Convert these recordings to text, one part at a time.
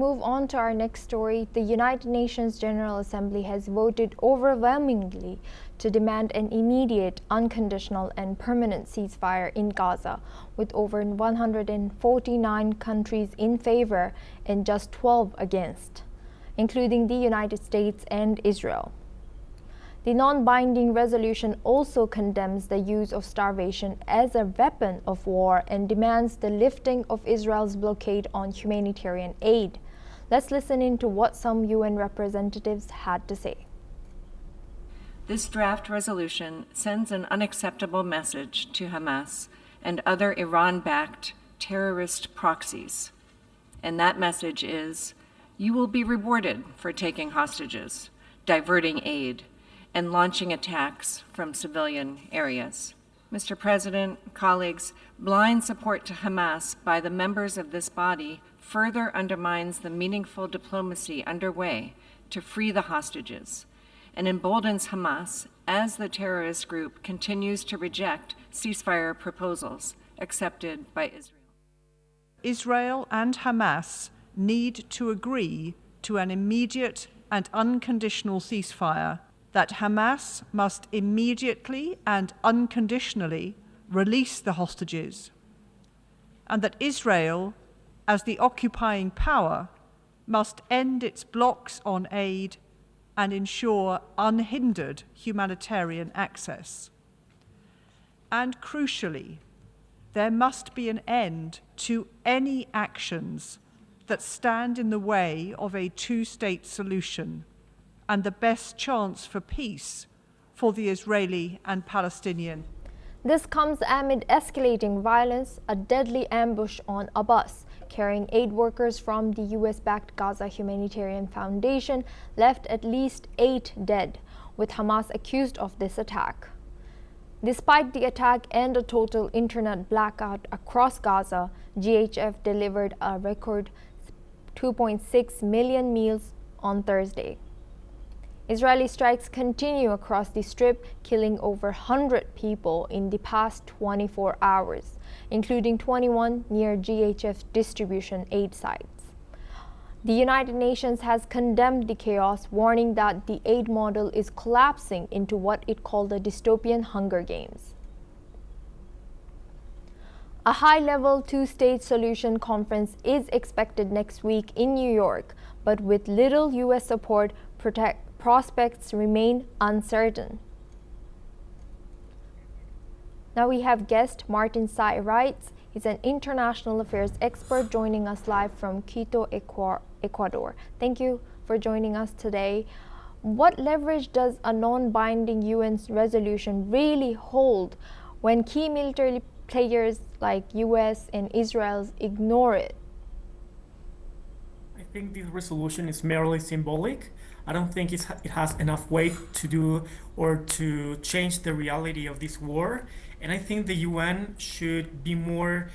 Move on to our next story. The United Nations General Assembly has voted overwhelmingly to demand an immediate, unconditional and permanent ceasefire in Gaza, with over 149 countries in favor and just 12 against, including the United States and Israel. The non-binding resolution also condemns the use of starvation as a weapon of war and demands the lifting of Israel's blockade on humanitarian aid. Let's listen in to what some UN representatives had to say. This draft resolution sends an unacceptable message to Hamas and other Iran-backed terrorist proxies. And that message is, you will be rewarded for taking hostages, diverting aid, and launching attacks from civilian areas. Mr. President, colleagues, blind support to Hamas by the members of this body further undermines the meaningful diplomacy underway to free the hostages and emboldens Hamas as the terrorist group continues to reject ceasefire proposals accepted by Israel. Israel and Hamas need to agree to an immediate and unconditional ceasefire, that Hamas must immediately and unconditionally release the hostages, and that Israel, as the occupying power, must end its blocks on aid and ensure unhindered humanitarian access. And crucially, there must be an end to any actions that stand in the way of a two-state solution and the best chance for peace for the Israeli and Palestinian. This comes amid escalating violence. A deadly ambush on a bus carrying aid workers from the US-backed Gaza Humanitarian Foundation left at least 8 dead, with Hamas accused of this attack. Despite the attack and a total internet blackout across Gaza, GHF delivered a record 2.6 million meals on Thursday. Israeli strikes continue across the Strip, killing over 100 people in the past 24 hours, including 21 near GHF distribution aid sites. The United Nations has condemned the chaos, warning that the aid model is collapsing into what it called a dystopian Hunger Games. A high-level two-state solution conference is expected next week in New York, but with little U.S. support, prospects remain uncertain. Now we have guest Martin Sai writes. He's an international affairs expert joining us live from Quito, Ecuador. Thank you for joining us today. What leverage does a non-binding UN resolution really hold when key military players like US and Israel ignore it? I think this resolution is merely symbolic. I don't think it has enough weight to do or to change the reality of this war. And I think the UN should be more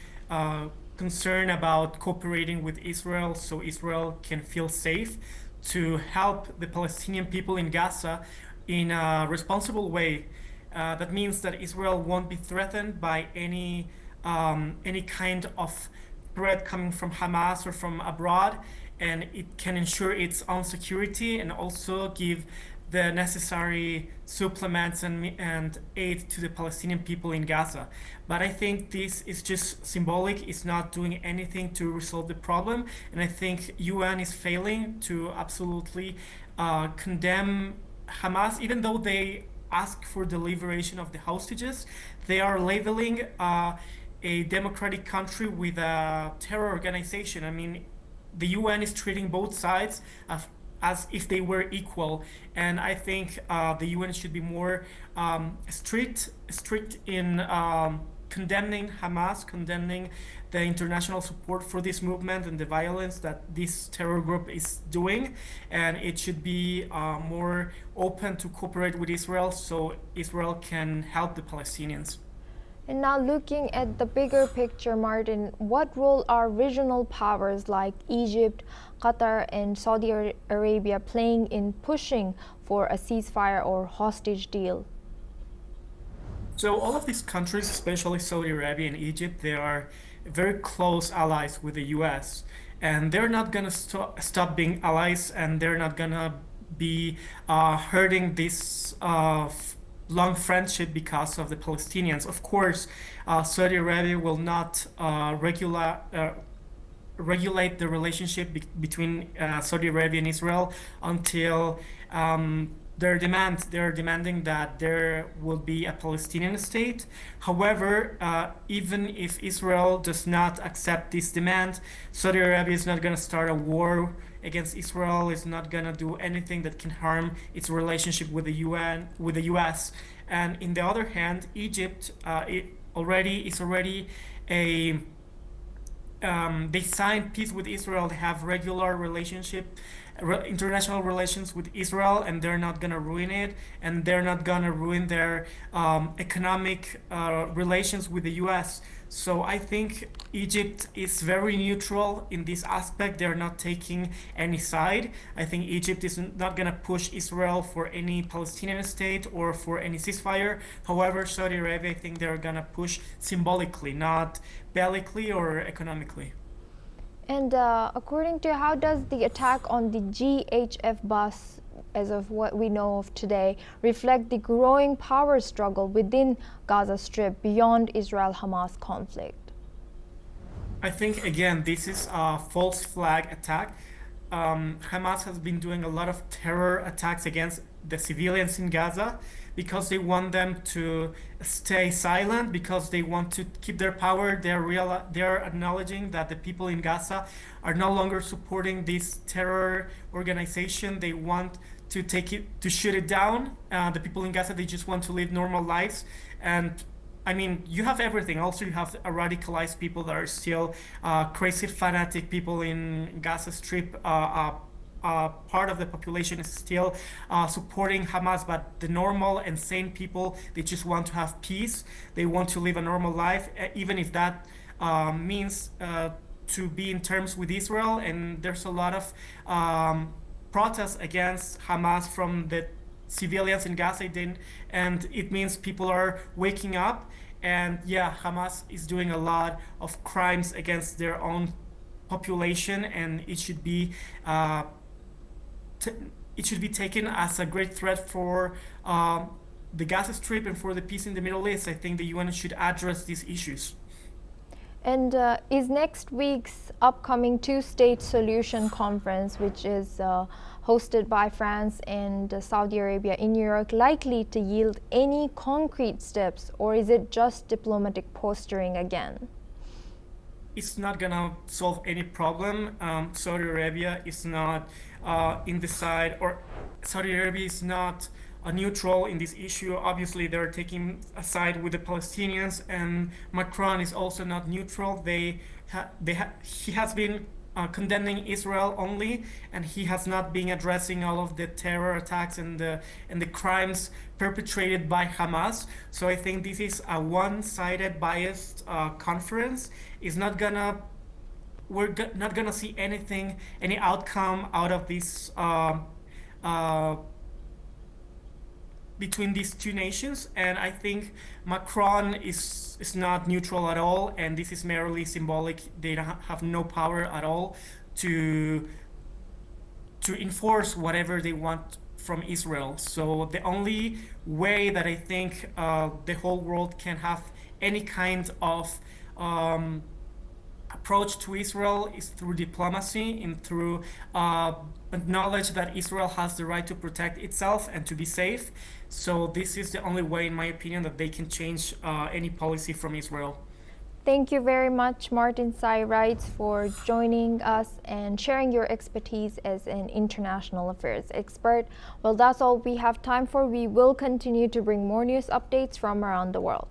concerned about cooperating with Israel so Israel can feel safe to help the Palestinian people in Gaza in a responsible way. That means that Israel won't be threatened by any kind of threat coming from Hamas or from abroad, and it can ensure its own security and also give the necessary supplements and aid to the Palestinian people in Gaza. But I think this is just symbolic. It's not doing anything to resolve the problem. And I think UN is failing to absolutely condemn Hamas, even though they ask for the liberation of the hostages. They are labeling a democratic country with a terror organization. I mean, the UN is treating both sides as if they were equal, and I think the UN should be more strict in condemning Hamas, condemning the international support for this movement and the violence that this terror group is doing, and it should be more open to cooperate with Israel so Israel can help the Palestinians. And now looking at the bigger picture, Martin, what role are regional powers like Egypt, Qatar and Saudi Arabia playing in pushing for a ceasefire or hostage deal? So all of these countries, especially Saudi Arabia and Egypt, they are very close allies with the US. and they're not gonna stop being allies, and they're not gonna be hurting this long friendship because of the Palestinians. Of course, Saudi Arabia will not regulate the relationship between Saudi Arabia and Israel until they're demanding that there will be a Palestinian state. However, even if Israel does not accept this demand, Saudi Arabia is not going to start a war against Israel, is not going to do anything that can harm its relationship with the US. And in the other hand, Egypt is already a they signed peace with Israel. They have regular international relations with Israel, and they're not gonna ruin it, and they're not gonna ruin their economic relations with the US. So I think Egypt is very neutral in this aspect. They're not taking any side. I think Egypt is not gonna push Israel for any Palestinian state or for any ceasefire. However, Saudi Arabia, I think they're gonna push symbolically, not bellically or economically. And according to how does the attack on the GHF bus, as of what we know of today, reflect the growing power struggle within Gaza Strip beyond Israel-Hamas conflict? I think, again, this is a false flag attack. Hamas has been doing a lot of terror attacks against the civilians in Gaza because they want them to stay silent, because they want to keep their power. They're acknowledging that the people in Gaza are no longer supporting this terror organization. They want to shoot it down. The people in Gaza, they just want to live normal lives. And I mean, you have everything. Also, you have radicalized people that are still crazy fanatic people in Gaza Strip. Part of the population is still supporting Hamas, but the normal and sane people, they just want to have peace. They want to live a normal life, even if that means to be in terms with Israel. And there's a lot of protests against Hamas from the civilians in Gaza, and it means people are waking up. And yeah, Hamas is doing a lot of crimes against their own population, and it should be taken as a great threat for the Gaza Strip and for the peace in the Middle East. I think the UN should address these issues. And is next week's upcoming two-state solution conference, which is hosted by France and Saudi Arabia in New York, likely to yield any concrete steps, or is it just diplomatic posturing again? It's not gonna solve any problem. Saudi Arabia is not Saudi Arabia is not neutral in this issue. Obviously, they're taking a side with the Palestinians, and Macron is also not neutral. He has been condemning Israel only, and he has not been addressing all of the terror attacks and the crimes perpetrated by Hamas. So I think this is a one-sided, biased conference. We're not gonna see any outcome out of this between these two nations. And I think Macron is not neutral at all, and this is merely symbolic. They have no power at all to enforce whatever they want from Israel. So the only way that I think the whole world can have any kind of approach to Israel is through diplomacy and through acknowledge that Israel has the right to protect itself and to be safe. So this is the only way, in my opinion, that they can change any policy from Israel. Thank you very much, Martin Sai-Reitz, for joining us and sharing your expertise as an international affairs expert. Well, that's all we have time for. We will continue to bring more news updates from around the world.